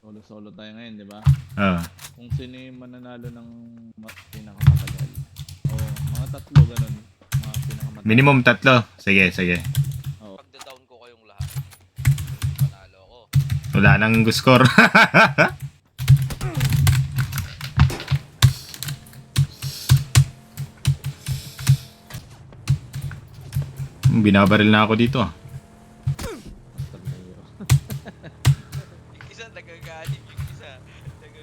Solo-solo tayo ngayon, di ba? Oo. Kung sino yung mananalo ng pinakamatagal. O, mga tatlo ganun. Mga pinakamatagal. Minimum 3. Sige, sige. Oo. Pagda-down ko kayong lahat. Panalo ako. Wala nang score. Binabaril na ako dito ah. Basta mayo. Yung isa nagagalit, yung isa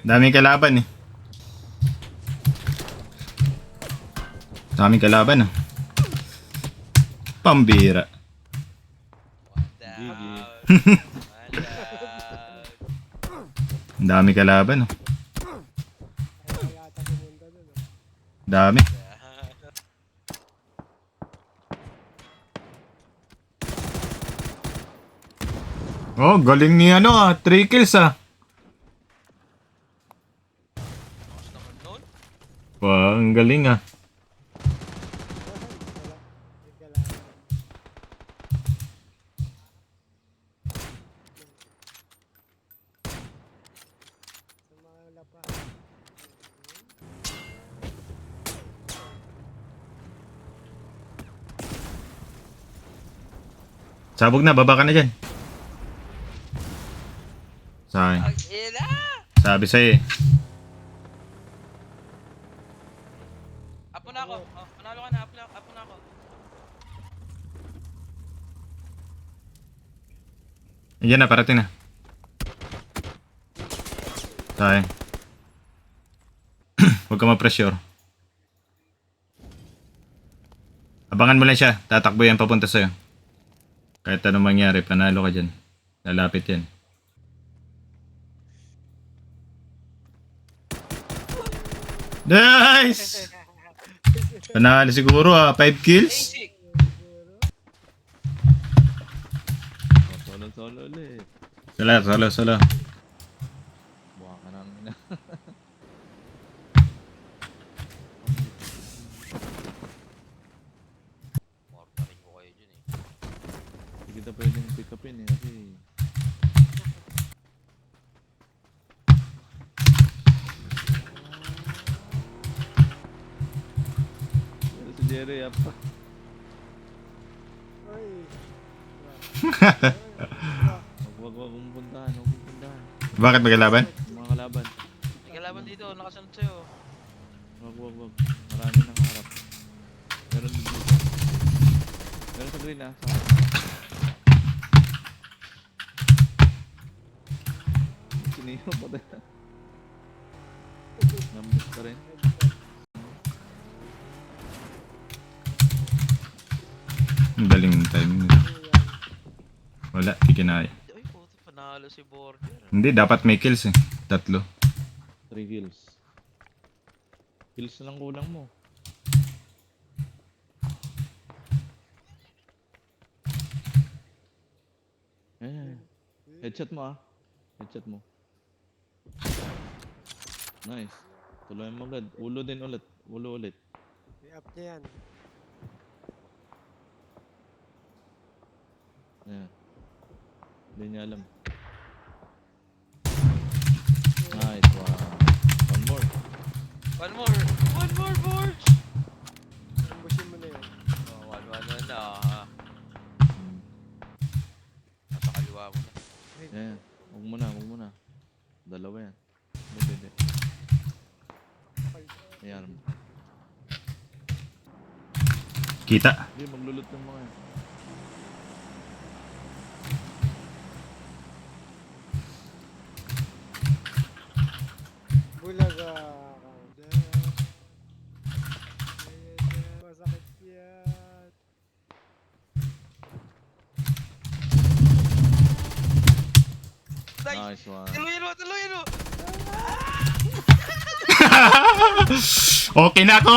Daming kalaban eh. Daming kalaban ah. Pambira. down. Ang dami kalaban oh. Dami. Oh, galing ni ano ah. 3 kills ah. Tapos naman nun. Wow, ang galing ah. Sabog na, baba ka na dyan. Sabi, Ang ina! sabi sa'yo eh. Apo na ako. Oh, panalo ka na. Apo na ako. Yan na, parating na. Sabi. Huwag ka ma-pressure. Abangan mo lang siya. Tatakbo yan papunta sa'yo. Kahit anong mangyari, panalo ka dyan. Lalapit yan. Nice! Panalo siguro ah. 5 kills? Basic! O, solo-solo ulit. Sala. Buha ka namin na. Mortarin ko kayo dyan eh. Hindi kita pwedeng pick upin eh. Kasi pero si Jerry apa. Wag mong puntahan, wag mong puntahan. Bakit magalaban? Mga kalaban. May kalaban dito. Nakasunod sa'yo. Wag. Marami nang harap. Meron din dito. Meron sa green ah. Sa Siniyo pa tayo. Namiss pa rin. Ang galing ng timing nila. Wala, di kinaya. Ay, puto. Panalo si Border. Hindi, dapat may kills eh. 3. 3 kills. Kills na lang kulang mo. Eh. Headshot mo ah. Headshot mo. Nice. Tuloy mo agad. Ulo din ulit. Ulo ulit. I-up niya yan. Ayan. Hindi niya alam. Nice. Wow. One more. One more, Borge! Ambusin mo na yun. Oh, one na. Hmm. Nasa kaliwa mo na. Ayan. Huwag mo na. Dalawa yan. Hindi. Ayan. Kita. Hindi, maglulot ng mga yan. Bulaga. Masakit yan. Nice one. Tuloyin mo! Okay na ako!